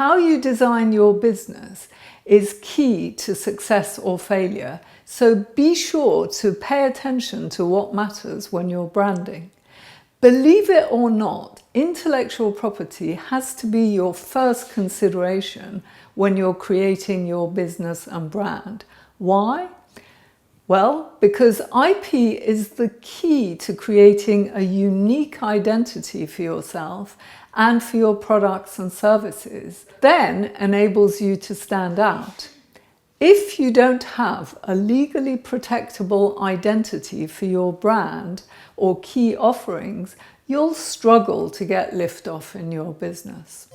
How you design your business is key to success or failure, so be sure to pay attention to what matters when you're branding. Believe it or not, intellectual property has to be your first consideration when you're creating your business and brand. Why? Well, because IP is the key to creating a unique identity for yourself and for your products and services, then enables you to stand out. If you don't have a legally protectable identity for your brand or key offerings, you'll struggle to get liftoff in your business.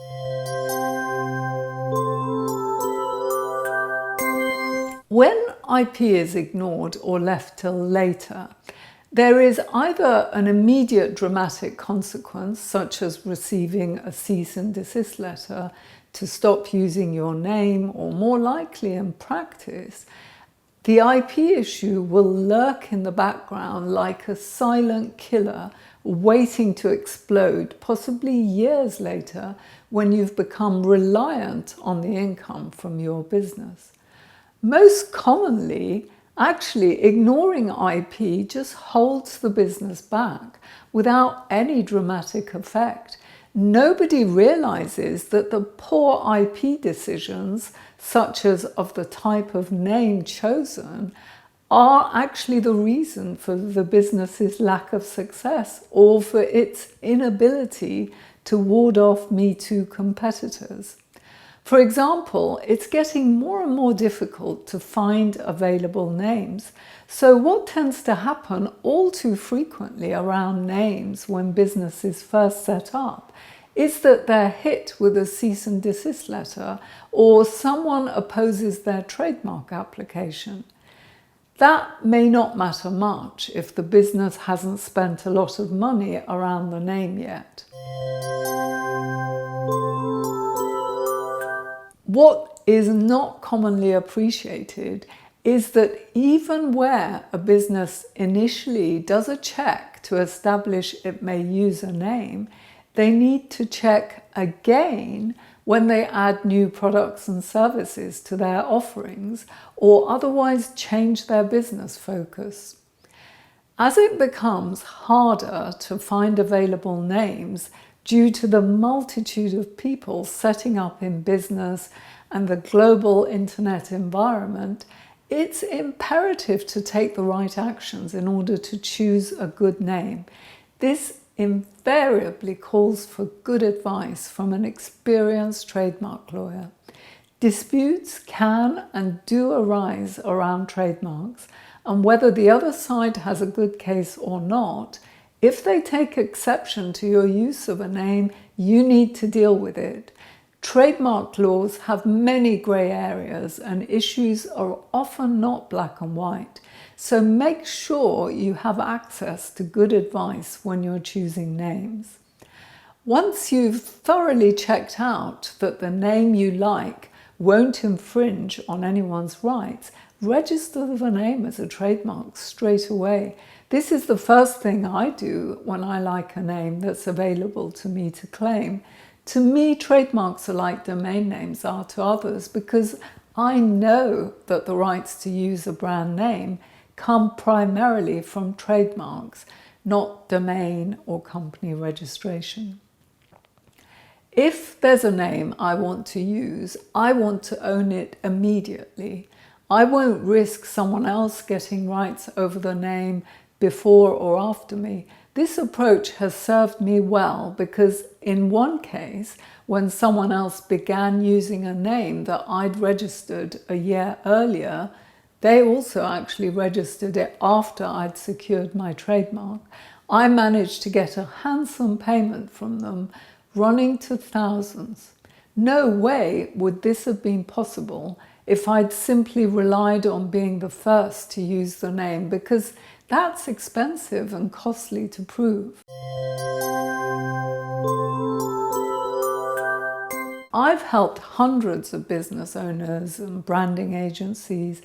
When IP is ignored or left till later, there is either an immediate dramatic consequence, such as receiving a cease and desist letter to stop using your name, or more likely in practice, the IP issue will lurk in the background like a silent killer waiting to explode, possibly years later when you've become reliant on the income from your business. Most commonly, actually, ignoring IP just holds the business back without any dramatic effect. Nobody realizes that the poor IP decisions, such as of the type of name chosen, are actually the reason for the business's lack of success or for its inability to ward off Me Too competitors. For example, it's getting more and more difficult to find available names. So what tends to happen all too frequently around names when business is first set up is that they're hit with a cease and desist letter, or someone opposes their trademark application. That may not matter much if the business hasn't spent a lot of money around the name yet. What is not commonly appreciated is that even where a business initially does a check to establish it may use a name, they need to check again when they add new products and services to their offerings or otherwise change their business focus. As it becomes harder to find available names due to the multitude of people setting up in business and the global internet environment, it's imperative to take the right actions in order to choose a good name. This invariably calls for good advice from an experienced trademark lawyer. Disputes can and do arise around trademarks, and whether the other side has a good case or not, if they take exception to your use of a name, you need to deal with it. Trademark laws have many grey areas and issues are often not black and white. So make sure you have access to good advice when you're choosing names. Once you've thoroughly checked out that the name you like won't infringe on anyone's rights, register the name as a trademark straight away. This is the first thing I do when I like a name that's available to me to claim. To me, trademarks are like domain names are to others, because I know that the rights to use a brand name come primarily from trademarks, not domain or company registration. If there's a name I want to use, I want to own it immediately. I won't risk someone else getting rights over the name before or after me. This approach has served me well because in one case, when someone else began using a name that I'd registered a year earlier, they also actually registered it after I'd secured my trademark. I managed to get a handsome payment from them, running to thousands. No way would this have been possible if I'd simply relied on being the first to use the name, because that's expensive and costly to prove. I've helped hundreds of business owners and branding agencies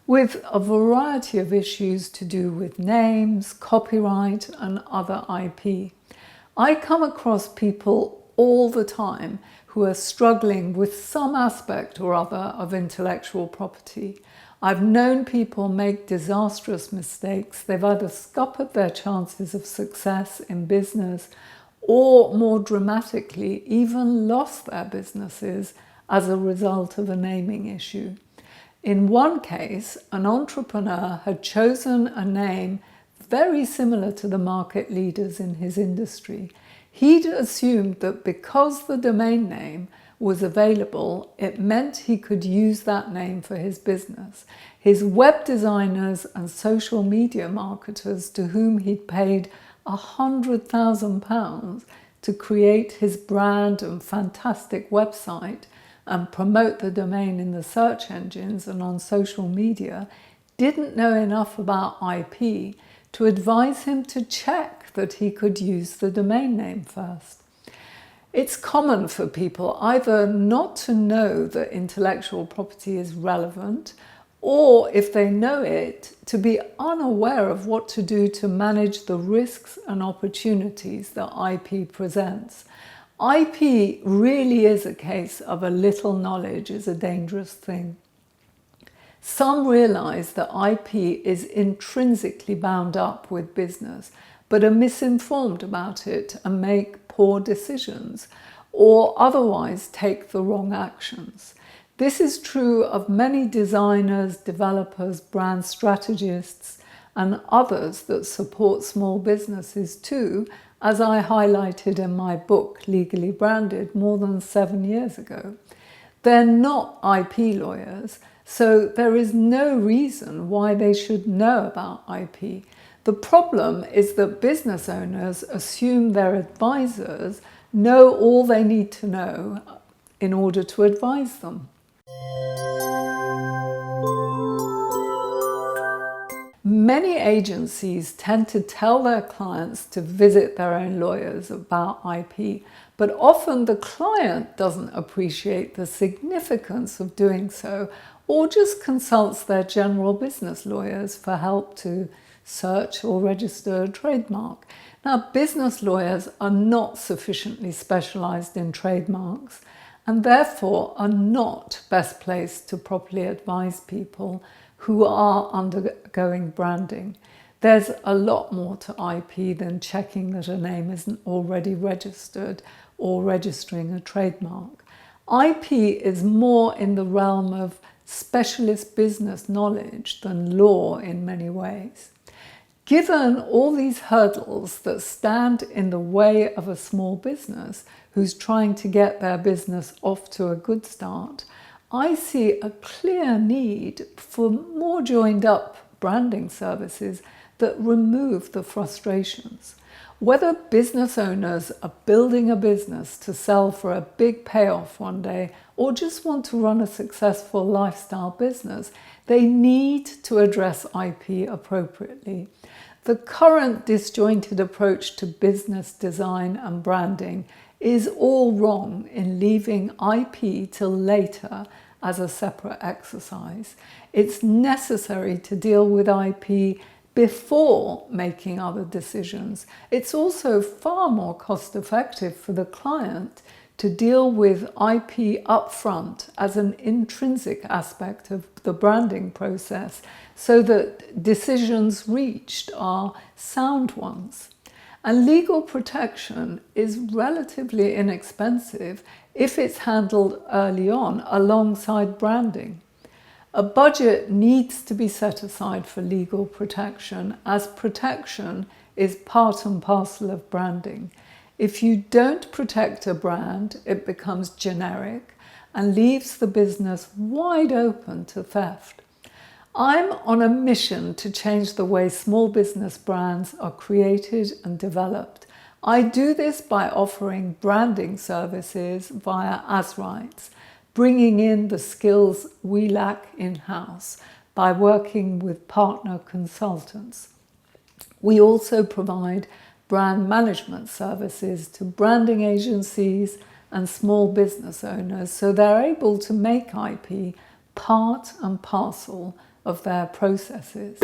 with a variety of issues to do with names, copyright, and other IP. I come across people all the time who are struggling with some aspect or other of intellectual property. I've known people make disastrous mistakes. They've either scuppered their chances of success in business or, more dramatically, even lost their businesses as a result of a naming issue. In one case, an entrepreneur had chosen a name very similar to the market leaders in his industry. He'd assumed that because the domain name was available, it meant he could use that name for his business. His web designers and social media marketers, to whom he'd paid £100,000 to create his brand and fantastic website and promote the domain in the search engines and on social media, didn't know enough about IP to advise him to check that he could use the domain name first. It's common for people either not to know that intellectual property is relevant, or if they know it, to be unaware of what to do to manage the risks and opportunities that IP presents. IP really is a case of a little knowledge is a dangerous thing. Some realize that IP is intrinsically bound up with business, but are misinformed about it and make poor decisions, or otherwise take the wrong actions. This is true of many designers, developers, brand strategists, and others that support small businesses too, as I highlighted in my book, Legally Branded, more than 7 years ago. They're not IP lawyers, so there is no reason why they should know about IP. The problem is that business owners assume their advisors know all they need to know in order to advise them. Many agencies tend to tell their clients to visit their own lawyers about IP, but often the client doesn't appreciate the significance of doing so, or just consults their general business lawyers for help to search or register a trademark. Now, business lawyers are not sufficiently specialized in trademarks and therefore are not best placed to properly advise people who are undergoing branding. There's a lot more to IP than checking that a name isn't already registered or registering a trademark. IP is more in the realm of specialist business knowledge than law in many ways. Given all these hurdles that stand in the way of a small business who's trying to get their business off to a good start, I see a clear need for more joined up branding services that remove the frustrations. Whether business owners are building a business to sell for a big payoff one day or just want to run a successful lifestyle business, they need to address IP appropriately. The current disjointed approach to business design and branding is all wrong in leaving IP till later as a separate exercise. It's necessary to deal with IP before making other decisions. It's also far more cost effective for the client to deal with IP upfront as an intrinsic aspect of the branding process so that decisions reached are sound ones. And legal protection is relatively inexpensive if it's handled early on alongside branding. A budget needs to be set aside for legal protection, as protection is part and parcel of branding. If you don't protect a brand, it becomes generic and leaves the business wide open to theft. I'm on a mission to change the way small business brands are created and developed. I do this by offering branding services via AsRights, bringing in the skills we lack in-house by working with partner consultants. We also provide brand management services to branding agencies and small business owners so they're able to make IP part and parcel of their processes.